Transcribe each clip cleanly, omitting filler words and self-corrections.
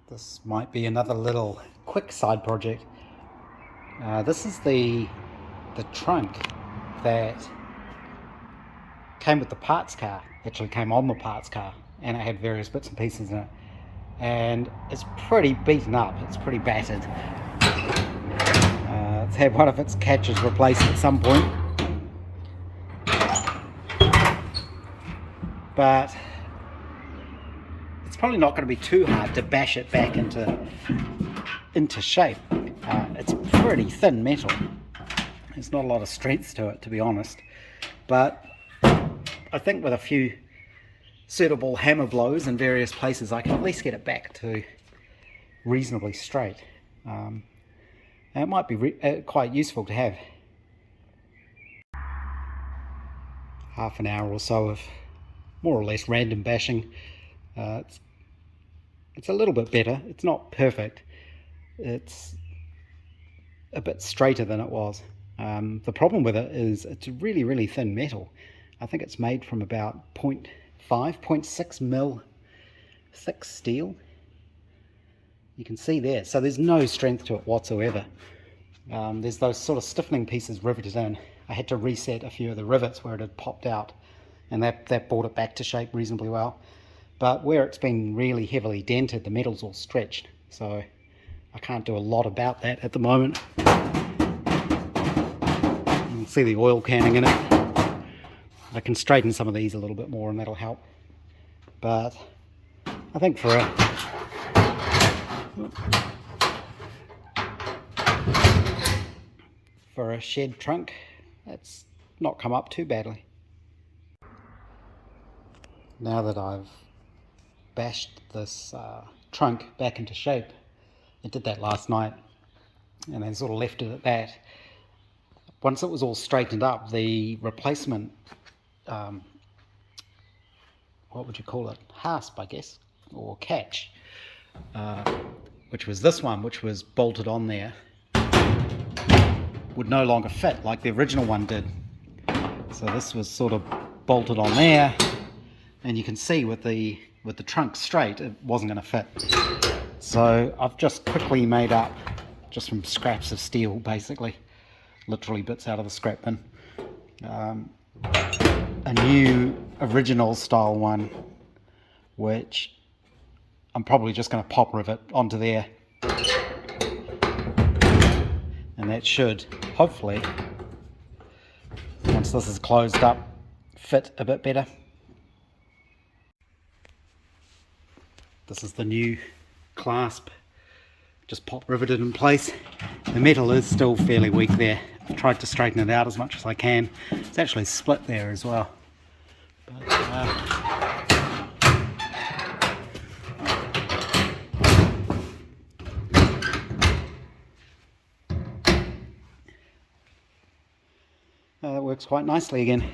This might be another little quick side project. This is the trunk that came with the parts car, actually came on the parts car, and it had various bits and pieces in it. And it's pretty beaten up, it's pretty battered. It's had one of its catches replaced at some point. But it's probably not going to be too hard to bash it back into shape. It's pretty thin metal. There's not a lot of strength to it, to be honest. But I think with a few suitable hammer blows in various places, I can at least get it back to reasonably straight. And it might be quite useful to have. Half an hour or so of more or less random bashing. It's a little bit better. It's not perfect. It's a bit straighter than it was. The problem with it is it's really, really thin metal. I think it's made from about 0.5, 0.6 mil thick steel. You can see there. So there's no strength to it whatsoever. There's those sort of stiffening pieces riveted in. I had to reset a few of the rivets where it had popped out, and that brought it back to shape reasonably well. But where it's been really heavily dented, the metal's all stretched. So I can't do a lot about that at the moment. You can see the oil canning in it. I can straighten some of these a little bit more and that'll help. But I think for a shed trunk, that's not come up too badly. Now that I've bashed this trunk back into shape, I did that last night and then sort of left it at that. Once it was all straightened up, the replacement, what would you call it, hasp I guess, or catch, which was this one, which was bolted on there, would no longer fit like the original one did. So this was sort of bolted on there, and you can see with the trunk straight, it wasn't going to fit. So I've just quickly made up, just from scraps of steel basically, literally bits out of the scrap bin, a new original style one, which I'm probably just going to pop rivet onto there, and that should hopefully, once this is closed up, fit a bit better. This is the new clasp, just pop riveted in place. The metal is still fairly weak there. I've tried to straighten it out as much as I can. It's actually split there as well. But, that works quite nicely again.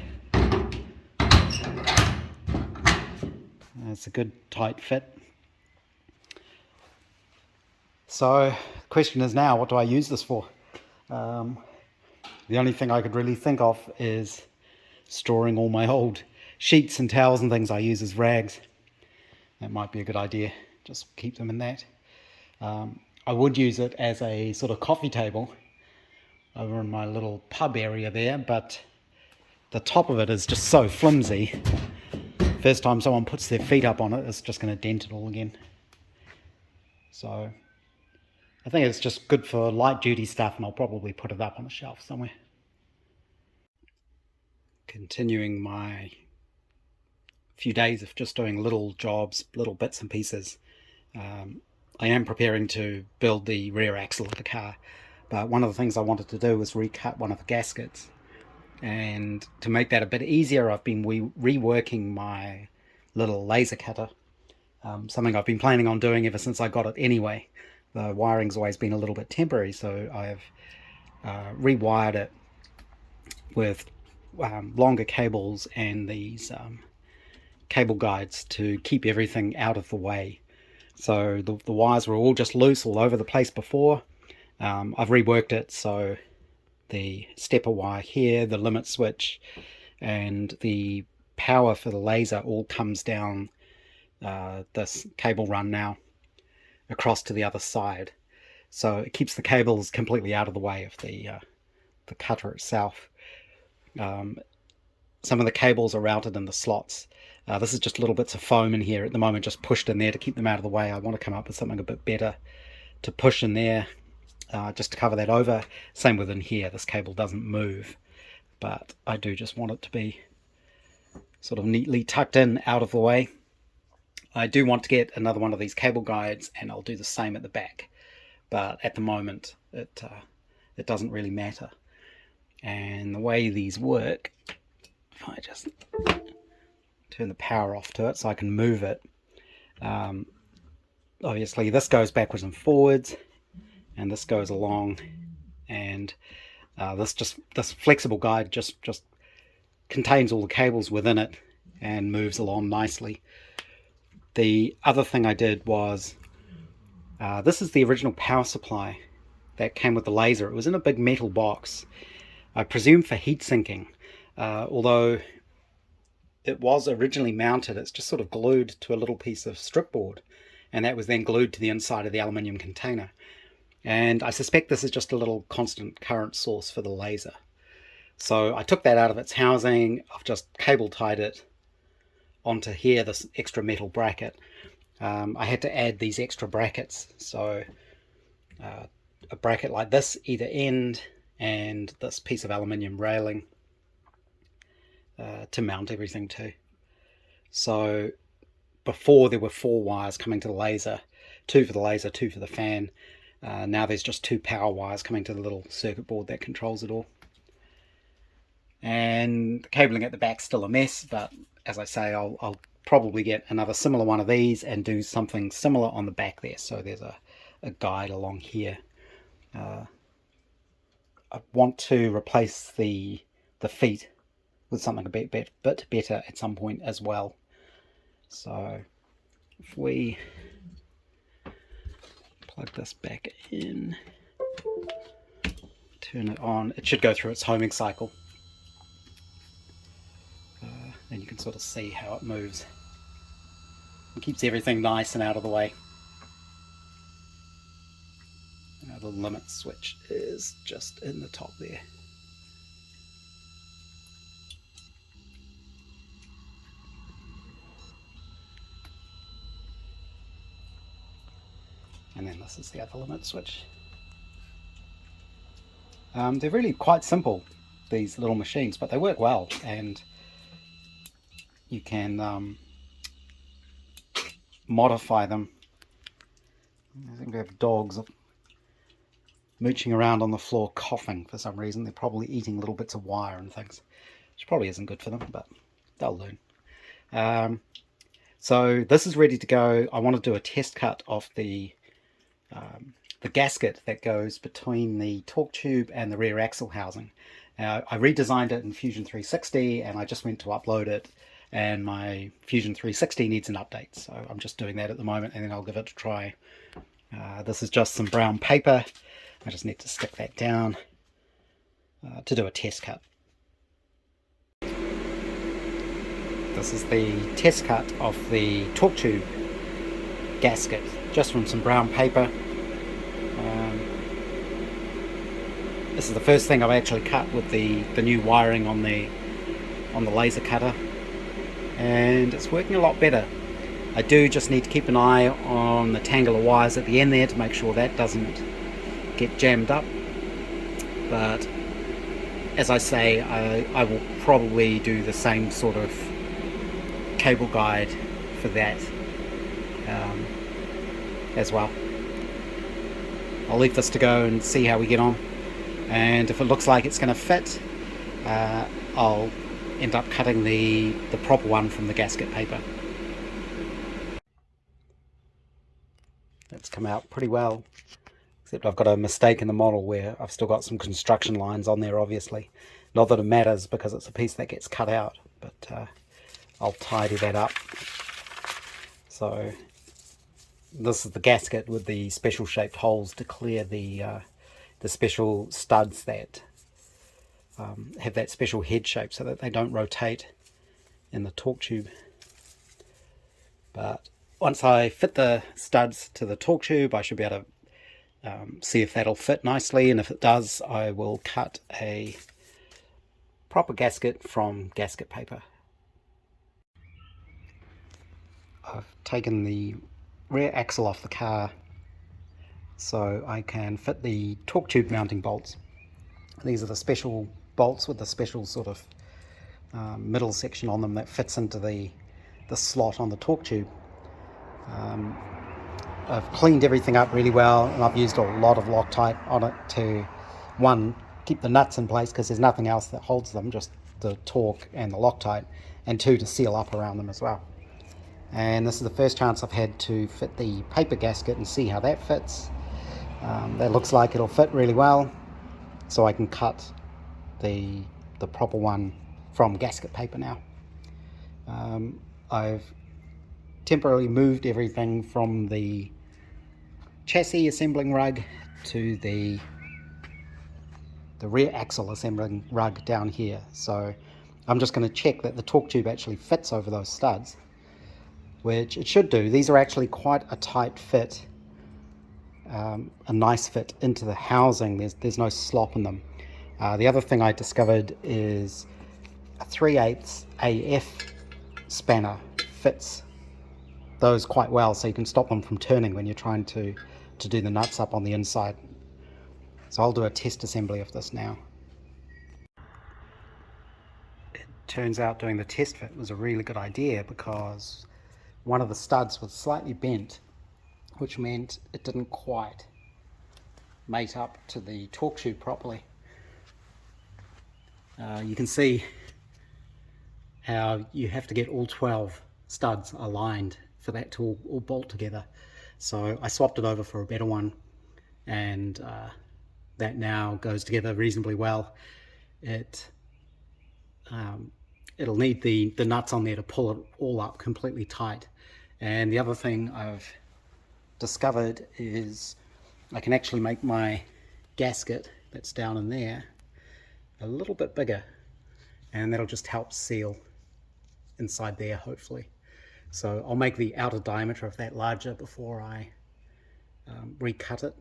It's a good tight fit. So the question is now, what do I use this for? The only thing I could really think of is storing all my old sheets and towels and things I use as rags. That might be a good idea, just keep them in that. I would use it as a sort of coffee table over in my little pub area there, but the top of it is just so flimsy. First time someone puts their feet up on it, it's just going to dent it all again. So I think it's just good for light duty stuff, and I'll probably put it up on a shelf somewhere. Continuing my few days of just doing little jobs, little bits and pieces. I am preparing to build the rear axle of the car, but one of the things I wanted to do was recut one of the gaskets. And to make that a bit easier, I've been reworking my little laser cutter, something I've been planning on doing ever since I got it anyway. The wiring's always been a little bit temporary, so I've rewired it with longer cables and these cable guides to keep everything out of the way. So the wires were all just loose all over the place before. I've reworked it so the stepper wire here, the limit switch, and the power for the laser all comes down this cable run now. across to the other side. So it keeps the cables completely out of the way of the cutter itself. Some of the cables are routed in the slots. This is just little bits of foam in here at the moment, just pushed in there to keep them out of the way. I want to come up with something a bit better to push in there, just to cover that over. Same with in here, this cable doesn't move, but I do just want it to be sort of neatly tucked in out of the way. I do want to get another one of these cable guides, and I'll do the same at the back, but at the moment it doesn't really matter. And the way these work, if I just turn the power off to it so I can move it, obviously this goes backwards and forwards, and this goes along, and this flexible guide just contains all the cables within it and moves along nicely. The other thing I did was, this is the original power supply that came with the laser. It was in a big metal box, I presume for heat sinking, although it was originally mounted, it's just sort of glued to a little piece of strip board, and that was then glued to the inside of the aluminium container. And I suspect this is just a little constant current source for the laser. So I took that out of its housing. I've just cable tied it onto here, this extra metal bracket. I had to add these extra brackets, so a bracket like this either end, and this piece of aluminium railing to mount everything to. So before there were 4 wires coming to the laser, 2 for the laser, 2 for the fan. Now there's just 2 power wires coming to the little circuit board that controls it all. And the cabling at the back's still a mess, but as I say, I'll probably get another similar one of these and do something similar on the back there. So there's a guide along here. I want to replace the feet with something a bit better at some point as well. So if we plug this back in, turn it on, it should go through its homing cycle. And you can sort of see how it moves. It keeps everything nice and out of the way. The limit switch is just in the top there. And then this is the other limit switch. They're really quite simple, these little machines, but they work well, and you can modify them. I think we have dogs mooching around on the floor coughing for some reason. They're probably eating little bits of wire and things, which probably isn't good for them, but they'll learn. So this is ready to go. I want to do a test cut of the gasket that goes between the torque tube and the rear axle housing. I redesigned it in Fusion 360, and I just went to upload it, and my Fusion 360 needs an update, so I'm just doing that at the moment, and then I'll give it a try. This is just some brown paper. I just need to stick that down to do a test cut. This is the test cut of the torque tube gasket, just from some brown paper. This is the first thing I've actually cut with the new wiring on the laser cutter, and it's working a lot better. I do just need to keep an eye on the tangle of wires at the end there to make sure that doesn't get jammed up, but as I say, I will probably do the same sort of cable guide for that as well. I'll leave this to go and see how we get on, and if it looks like it's going to fit, I'll end up cutting the proper one from the gasket paper. It's come out pretty well, except I've got a mistake in the model where I've still got some construction lines on there, obviously. Not that it matters because it's a piece that gets cut out, but I'll tidy that up. So this is the gasket with the special shaped holes to clear the special studs that have that special head shape so that they don't rotate in the torque tube. But Once I fit the studs to the torque tube, I should be able to see if that'll fit nicely, and if it does, I will cut a proper gasket from gasket paper. I've taken the rear axle off the car so I can fit the torque tube mounting bolts. These are the special bolts with the special sort of middle section on them that fits into the slot on the torque tube. I've cleaned everything up really well, and I've used a lot of Loctite on it to, one, keep the nuts in place because there's nothing else that holds them, just the torque and the Loctite, and two, to seal up around them as well. And this is the first chance I've had to fit the paper gasket and see how that fits. That looks like it'll fit really well, so I can cut the proper one from gasket paper now. I've temporarily moved everything from the chassis assembling rug to the rear axle assembling rug down here. So I'm just going to check that the torque tube actually fits over those studs, which it should do. These are actually quite a tight fit, a nice fit into the housing. There's no slop in them. The other thing I discovered is a 3/8 AF spanner fits those quite well, so you can stop them from turning when you're trying to do the nuts up on the inside. So I'll do a test assembly of this now. It turns out doing the test fit was a really good idea because one of the studs was slightly bent, which meant it didn't quite mate up to the torque tube properly. You can see how you have to get all 12 studs aligned for that to all bolt together. So I swapped it over for a better one, and that now goes together reasonably well. It'll need the nuts on there to pull it all up completely tight. And the other thing I've discovered is I can actually make my gasket that's down in there a little bit bigger, and that'll just help seal inside there, hopefully. So I'll make the outer diameter of that larger before I recut it.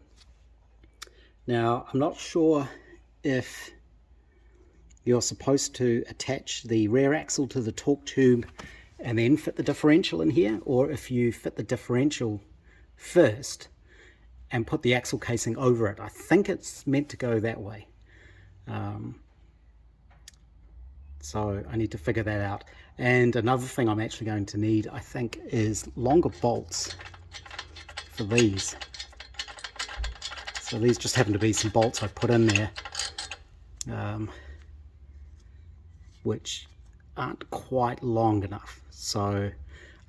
Now, I'm not sure if you're supposed to attach the rear axle to the torque tube and then fit the differential in here, or if you fit the differential first and put the axle casing over it. I think it's meant to go that way. So I need to figure that out. And another thing I'm actually going to need, I think, is longer bolts for these. So these just happen to be some bolts I put in there, which aren't quite long enough. So I'm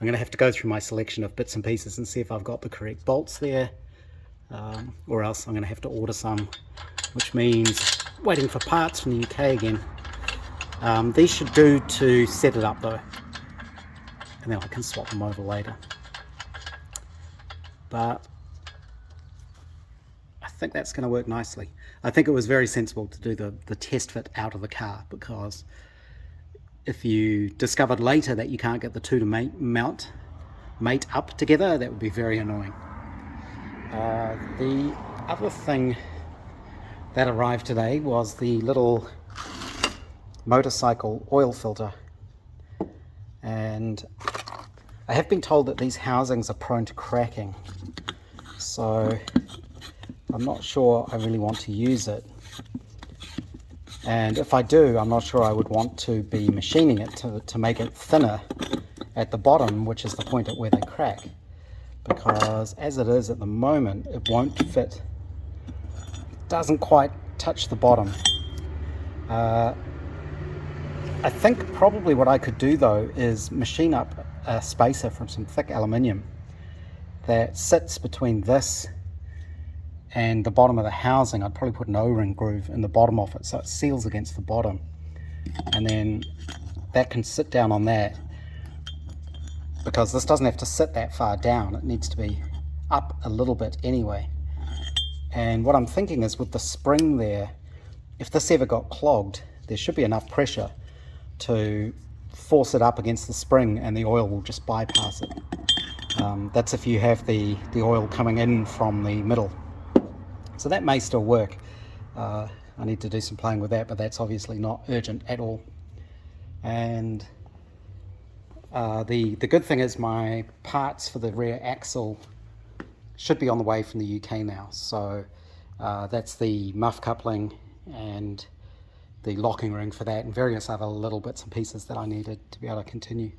going to have to go through my selection of bits and pieces and see if I've got the correct bolts there, or else I'm going to have to order some, which means waiting for parts from the UK again. These should do to set it up though, and then I can swap them over later. But I think that's going to work nicely. I think it was very sensible to do the test fit out of the car, because if you discovered later that you can't get the two to mate up together, that would be very annoying. The other thing that arrived today was the little motorcycle oil filter, and I have been told that these housings are prone to cracking, so I'm not sure I really want to use it. And if I do, I'm not sure I would want to be machining it to make it thinner at the bottom, which is the point at where they crack, because as it is at the moment, it won't fit. It doesn't quite touch the bottom. I think probably what I could do though is machine up a spacer from some thick aluminium that sits between this and the bottom of the housing. I'd probably put an O-ring groove in the bottom of it so it seals against the bottom, and then that can sit down on that, because this doesn't have to sit that far down, it needs to be up a little bit anyway. And what I'm thinking is, with the spring there, if this ever got clogged, there should be enough pressure to force it up against the spring and the oil will just bypass it. That's if you have the oil coming in from the middle. So that may still work. I need to do some playing with that, but that's obviously not urgent at all. And the good thing is my parts for the rear axle should be on the way from the UK now. So that's the muff coupling and the locking ring for that, and various other little bits and pieces that I needed to be able to continue.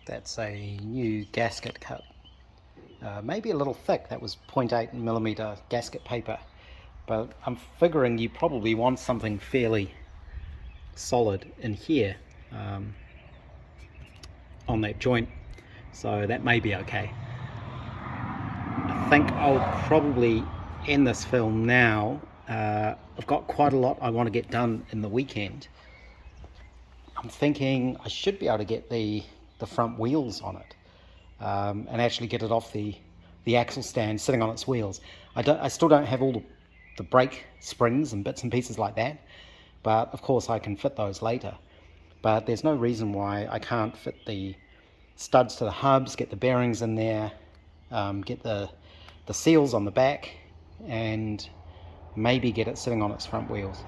That's a new gasket cut. Maybe a little thick. That was 0.8mm gasket paper, but I'm figuring you probably want something fairly solid in here on that joint, so that may be okay. I think I'll probably end this film now. I've got quite a lot I want to get done in the weekend. I'm thinking I should be able to get the front wheels on it, and actually get it off the axle stand sitting on its wheels. I still don't have all the brake springs and bits and pieces like that, but of course I can fit those later. But there's no reason why I can't fit the studs to the hubs, get the bearings in there, get the seals on the back, and maybe get it sitting on its front wheels.